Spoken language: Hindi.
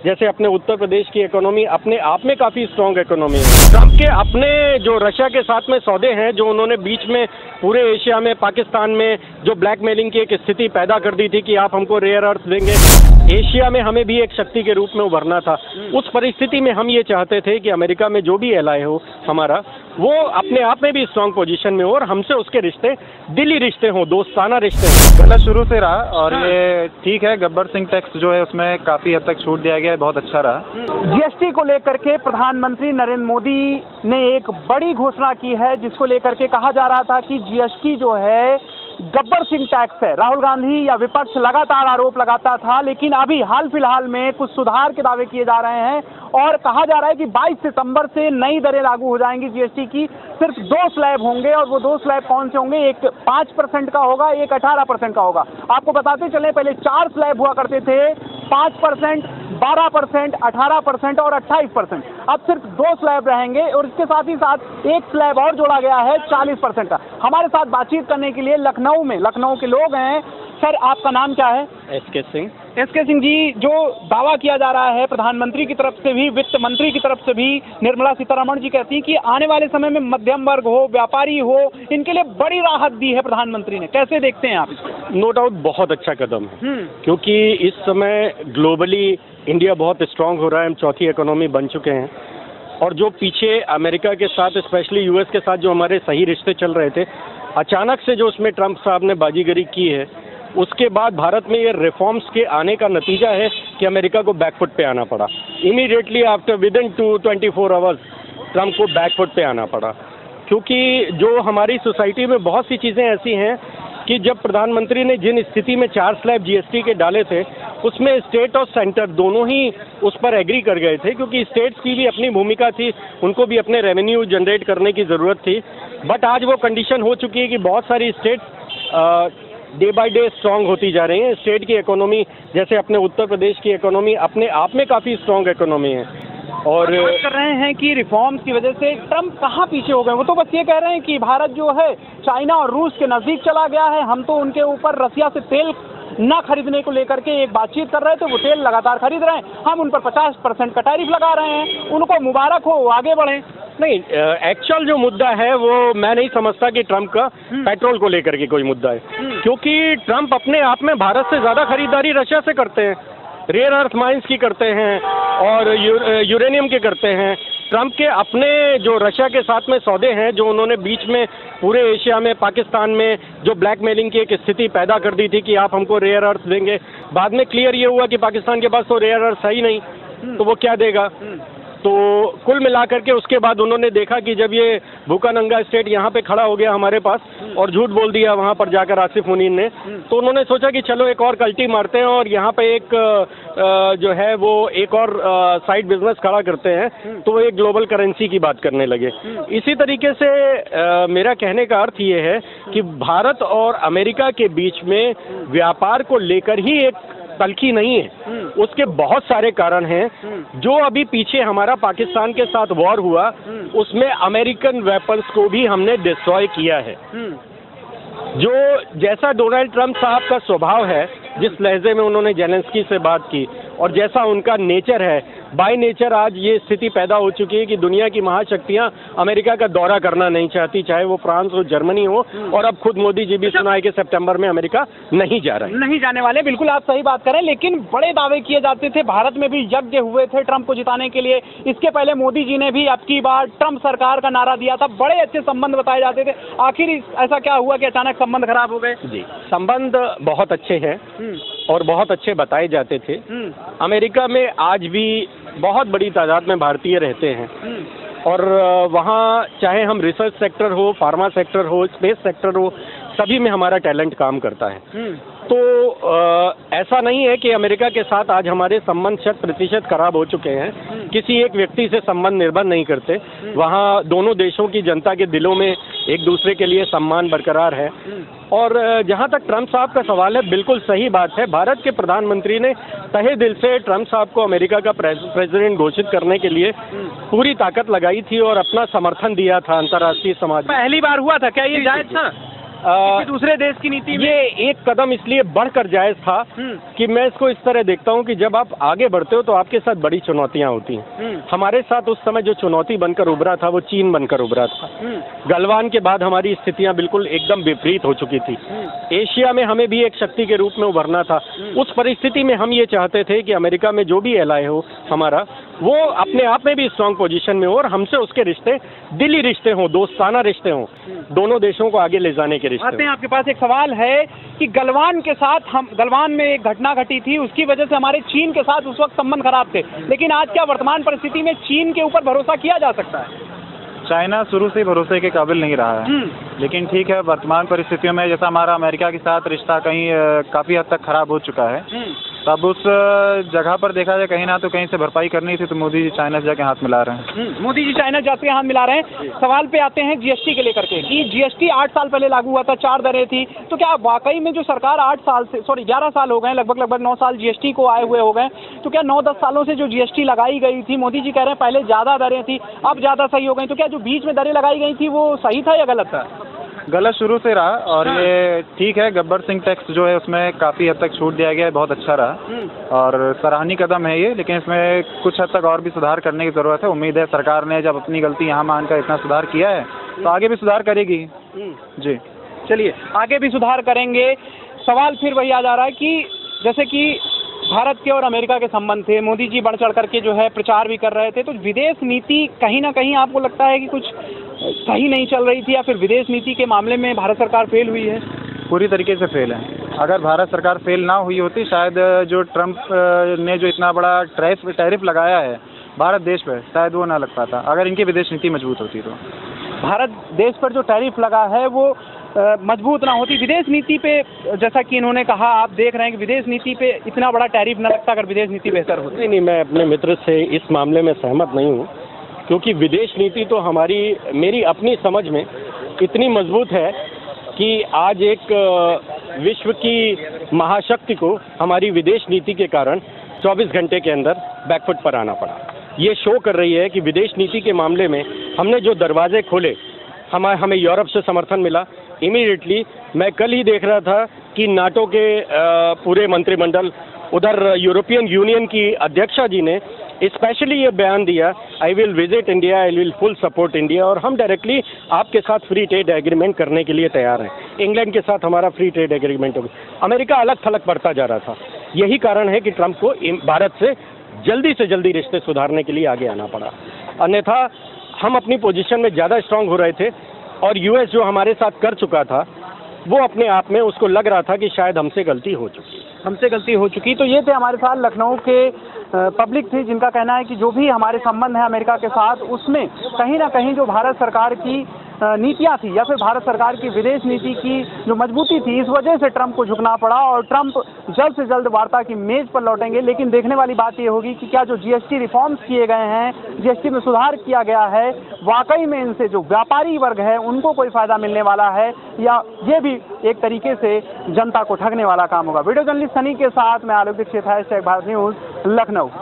जैसे अपने उत्तर प्रदेश की इकोनॉमी अपने आप में काफ़ी स्ट्रॉन्ग इकोनॉमी है। ट्रम्प के अपने जो रशिया के साथ में सौदे हैं, जो उन्होंने बीच में पूरे एशिया में, पाकिस्तान में जो ब्लैकमेलिंग की एक स्थिति पैदा कर दी थी कि आप हमको रेयर अर्थ देंगे, एशिया में हमें भी एक शक्ति के रूप में उभरना था। उस परिस्थिति में हम ये चाहते थे कि अमेरिका में जो भी एलाय हो हमारा, वो अपने आप में भी स्ट्रॉन्ग पोजीशन में हो और हमसे उसके रिश्ते दिली रिश्ते हों, दोस्ताना रिश्ते हों। पहले शुरू से रहा और ये ठीक है, गब्बर सिंह टैक्स जो है उसमें काफ़ी हद तक छूट दिया गया है, बहुत अच्छा रहा। जीएसटी को लेकर के प्रधानमंत्री नरेंद्र मोदी ने एक बड़ी घोषणा की है, जिसको लेकर के कहा जा रहा था कि जीएसटी जो है गब्बर सिंह टैक्स है। राहुल गांधी या विपक्ष लगातार आरोप लगाता था, लेकिन अभी हाल फिलहाल में कुछ सुधार के दावे किए जा रहे हैं और कहा जा रहा है कि 22 सितंबर से नई दरें लागू हो जाएंगी जीएसटी की। सिर्फ 2 स्लैब होंगे और वो 2 स्लैब कौन से होंगे? एक 5% का होगा, एक 18% का होगा। आपको बताते चले, पहले 4 स्लैब हुआ करते थे, 5%, 12%, 18% और 28%। अब सिर्फ 2 स्लैब रहेंगे और इसके साथ ही साथ एक स्लैब और जोड़ा गया है 40% का। हमारे साथ बातचीत करने के लिए लखनऊ के लोग हैं। सर, आपका नाम क्या है? एसके सिंह। एसके सिंह जी, जो दावा किया जा रहा है प्रधानमंत्री की तरफ से भी, वित्त मंत्री की तरफ से भी, निर्मला सीतारमण जी कहती हैं कि आने वाले समय में मध्यम वर्ग हो, व्यापारी हो, इनके लिए बड़ी राहत दी है प्रधानमंत्री ने। कैसे देखते हैं आप इसको? नो डाउट बहुत अच्छा कदम है, क्योंकि इस समय ग्लोबली इंडिया बहुत स्ट्रांग हो रहा है, हम चौथी इकोनॉमी बन चुके हैं और जो पीछे अमेरिका के साथ, स्पेशली यूएस के साथ जो हमारे सही रिश्ते चल रहे थे, अचानक से जो उसमें ट्रम्प साहब ने बाजीगरी की है, उसके बाद भारत में ये रिफॉर्म्स के आने का नतीजा है कि अमेरिका को बैकफुट पे आना पड़ा। Immediately after within 24 hours Trump को बैकफुट पे आना पड़ा, क्योंकि जो हमारी सोसाइटी में बहुत सी चीज़ें ऐसी हैं कि जब प्रधानमंत्री ने जिन स्थिति में 4 स्लैब जीएसटी के डाले थे, उसमें स्टेट और सेंटर दोनों ही उस पर एग्री कर गए थे, क्योंकि स्टेट्स की भी अपनी भूमिका थी, उनको भी अपने रेवेन्यू जनरेट करने की ज़रूरत थी। बट आज वो कंडीशन हो चुकी है कि बहुत सारी states day by day strong होती जा रही हैं। स्टेट की इकोनॉमी, जैसे अपने उत्तर प्रदेश की इकोनॉमी अपने आप में काफ़ी स्ट्रांग इकोनॉमी है। और बात कर रहे हैं कि रिफॉर्म्स की वजह से ट्रम्प कहाँ पीछे हो गए? वो तो बस ये कह रहे हैं कि भारत जो है चाइना और रूस के नज़दीक चला गया है, हम तो उनके ऊपर रसिया से तेल न खरीदने को लेकर के एक बातचीत कर रहे थे, वो तेल लगातार खरीद रहे हैं, हम उन पर 50% का टैरिफ लगा रहे हैं, उनको मुबारक हो, आगे बढ़ें। नहीं, एक्चुअल जो मुद्दा है वो मैं नहीं समझता कि ट्रम्प का पेट्रोल को लेकर के कोई मुद्दा है, क्योंकि ट्रम्प अपने आप में भारत से ज़्यादा खरीदारी रशिया से करते हैं, रेयर अर्थ माइंस की करते हैं और यूरेनियम के करते हैं। ट्रम्प के अपने जो रशिया के साथ में सौदे हैं, जो उन्होंने बीच में पूरे एशिया में, पाकिस्तान में जो ब्लैकमेलिंग की एक स्थिति पैदा कर दी थी कि आप हमको रेयर अर्थ देंगे, बाद में क्लियर ये हुआ कि पाकिस्तान के पास तो रेयर अर्थ है ही नहीं, तो वो क्या देगा। तो कुल मिलाकर के उसके बाद उन्होंने देखा कि जब ये भूखा नंगा स्टेट यहाँ पे खड़ा हो गया हमारे पास और झूठ बोल दिया वहाँ पर जाकर आसिफ मुनीर ने, तो उन्होंने सोचा कि चलो एक और कल्टी मारते हैं और यहाँ पे एक जो है वो एक और साइड बिजनेस खड़ा करते हैं, तो वो एक ग्लोबल करेंसी की बात करने लगे। इसी तरीके से मेरा कहने का अर्थ ये है कि भारत और अमेरिका के बीच में व्यापार को लेकर ही एक तल्खी नहीं है, उसके बहुत सारे कारण हैं। जो अभी पीछे हमारा पाकिस्तान के साथ वॉर हुआ, उसमें अमेरिकन वेपन्स को भी हमने डिस्ट्रॉय किया है। जो जैसा डोनाल्ड ट्रम्प साहब का स्वभाव है, जिस लहजे में उन्होंने जेलेंस्की से बात की और जैसा उनका नेचर है, बाय नेचर आज ये स्थिति पैदा हो चुकी है कि दुनिया की महाशक्तियां अमेरिका का दौरा करना नहीं चाहती, चाहे वो फ्रांस हो, जर्मनी हो, और अब खुद मोदी जी भी सुना है कि सितंबर में अमेरिका नहीं जा रहा है, नहीं जाने वाले। बिल्कुल आप सही बात करें, लेकिन बड़े दावे किए जाते थे, भारत में भी यज्ञ हुए थे ट्रम्प को जिताने के लिए। इसके पहले मोदी जी ने भी अब की बार ट्रम्प सरकार का नारा दिया था, बड़े अच्छे संबंध बताए जाते थे। आखिर ऐसा क्या हुआ कि अचानक संबंध खराब हो गए? जी, संबंध बहुत अच्छे हैं और बहुत अच्छे बताए जाते थे। अमेरिका में आज भी बहुत बड़ी तादाद में भारतीय रहते हैं और वहाँ चाहे हम रिसर्च सेक्टर हो, फार्मा सेक्टर हो, स्पेस सेक्टर हो, सभी में हमारा टैलेंट काम करता है। तो ऐसा नहीं है कि अमेरिका के साथ आज हमारे संबंध 100% खराब हो चुके हैं। किसी एक व्यक्ति से संबंध निर्भर नहीं करते, वहाँ दोनों देशों की जनता के दिलों में एक दूसरे के लिए सम्मान बरकरार है। और जहाँ तक ट्रम्प साहब का सवाल है, बिल्कुल सही बात है, भारत के प्रधानमंत्री ने तहे दिल से ट्रम्प साहब को अमेरिका का प्रेसिडेंट घोषित करने के लिए पूरी ताकत लगाई थी और अपना समर्थन दिया था अंतर्राष्ट्रीय समाज। पहली बार हुआ था क्या ये? जायज था? किसी दूसरे देश की नीति में? ये एक कदम इसलिए बढ़कर जायज था कि मैं इसको इस तरह देखता हूं कि जब आप आगे बढ़ते हो तो आपके साथ बड़ी चुनौतियां होती हैं। हमारे साथ उस समय जो चुनौती बनकर उभरा था वो चीन बनकर उभरा था। गलवान के बाद हमारी स्थितियां बिल्कुल एकदम विपरीत हो चुकी थी। एशिया में हमें भी एक शक्ति के रूप में उभरना था। उस परिस्थिति में हम ये चाहते थे कि अमेरिका में जो भी एलाय हो हमारा, वो अपने आप में भी स्ट्रांग पोजीशन में हो और हमसे उसके रिश्ते दिली रिश्ते हों, दोस्ताना रिश्ते हों, दोनों देशों को आगे ले जाने के रिश्ते। आते हैं, आपके पास एक सवाल है कि गलवान के साथ गलवान में एक घटना घटी थी, उसकी वजह से हमारे चीन के साथ उस वक्त संबंध खराब थे, लेकिन आज क्या वर्तमान परिस्थिति में चीन के ऊपर भरोसा किया जा सकता है? चाइना शुरू से भरोसे के काबिल नहीं रहा है, लेकिन ठीक है, वर्तमान परिस्थितियों में जैसा हमारा अमेरिका के साथ रिश्ता काफ़ी हद तक खराब हो चुका है, तब उस जगह पर देखा जाए कहीं ना तो कहीं से भरपाई करनी थी, तो मोदी जी चाइना से जाके हाथ मिला रहे हैं। मोदी जी चाइना जाके हाथ मिला रहे हैं। सवाल पे आते हैं जीएसटी के लेकर के कि जीएसटी 8 साल पहले लागू हुआ था, 4 दरें थी, तो क्या वाकई में जो सरकार 11 साल हो गए, लगभग 9 साल जीएसटी को आए हुए हो गए, तो क्या 9-10 सालों से जो जीएसटी लगाई गई थी, मोदी जी कह रहे हैं पहले ज़्यादा दरें थी, अब ज़्यादा सही हो गई, तो क्या जो बीच में दरें लगाई गई थी वो सही था या गलत था? गलत शुरू से रहा, और ये ठीक है, गब्बर सिंह टैक्स जो है उसमें काफ़ी हद तक छूट दिया गया है, बहुत अच्छा रहा और सराहनीय कदम है ये, लेकिन इसमें कुछ हद तक और भी सुधार करने की ज़रूरत है। उम्मीद है सरकार ने जब अपनी गलती यहाँ मानकर इतना सुधार किया है तो आगे भी सुधार करेगी। जी चलिए, आगे भी सुधार करेंगे। सवाल फिर वही आ जा रहा है कि जैसे कि भारत के और अमेरिका के संबंध थे, मोदी जी बढ़ चढ़ करके जो है प्रचार भी कर रहे थे, तो विदेश नीति कहीं ना कहीं आपको लगता है कि कुछ सही नहीं चल रही थी, या फिर विदेश नीति के मामले में भारत सरकार फेल हुई है? पूरी तरीके से फेल है। अगर भारत सरकार फेल ना हुई होती, शायद जो ट्रंप ने जो इतना बड़ा टैरिफ लगाया है भारत देश पर, शायद वो ना लग पाता अगर इनकी विदेश नीति मजबूत होती तो। भारत देश पर जो टैरिफ लगा है वो मजबूत ना होती। विदेश नीति पे जैसा कि इन्होंने कहा, आप देख रहे हैं कि विदेश नीति पे इतना बड़ा टैरिफ न लगता अगर विदेश नीति बेहतर होती। नहीं, मैं अपने मित्र से इस मामले में सहमत नहीं हूँ, क्योंकि विदेश नीति तो मेरी अपनी समझ में इतनी मजबूत है कि आज एक विश्व की महाशक्ति को हमारी विदेश नीति के कारण 24 घंटे के अंदर बैकफुट पर आना पड़ा। ये शो कर रही है कि विदेश नीति के मामले में हमने जो दरवाजे खोले, हमें यूरोप से समर्थन मिला इमीडिएटली। मैं कल ही देख रहा था कि नाटो के पूरे मंत्रिमंडल, उधर यूरोपियन यूनियन की अध्यक्षा जी ने स्पेशली ये बयान दिया, I will visit India, I will full support India, और हम डायरेक्टली आपके साथ फ्री ट्रेड एग्रीमेंट करने के लिए तैयार हैं। इंग्लैंड के साथ हमारा फ्री ट्रेड एग्रीमेंट हो गया। अमेरिका अलग थलग बढ़ता जा रहा था। यही कारण है कि ट्रंप को भारत से जल्दी रिश्ते सुधारने के लिए आगे आना पड़ा, अन्यथा हम अपनी पोजीशन में ज़्यादा स्ट्रांग हो रहे थे, और यूएस जो हमारे साथ कर चुका था वो अपने आप में उसको लग रहा था कि शायद हमसे गलती हो चुकी। तो ये थे हमारे साथ लखनऊ के पब्लिक थी, जिनका कहना है कि जो भी हमारे संबंध है अमेरिका के साथ, उसमें कहीं ना कहीं जो भारत सरकार की नीतियां थी या फिर भारत सरकार की विदेश नीति की जो मजबूती थी, इस वजह से ट्रंप को झुकना पड़ा, और ट्रंप जल्द से जल्द वार्ता की मेज पर लौटेंगे। लेकिन देखने वाली बात ये होगी कि क्या जो जीएसटी रिफॉर्म्स किए गए हैं, जीएसटी में सुधार किया गया है, वाकई में इनसे जो व्यापारी वर्ग है उनको कोई फायदा मिलने वाला है, या ये भी एक तरीके से जनता को ठगने वाला काम होगा। वीडियो जर्नलिस्ट सनी के साथ मैं आलोक दीक्षित, #भारत न्यूज़, लखनऊ।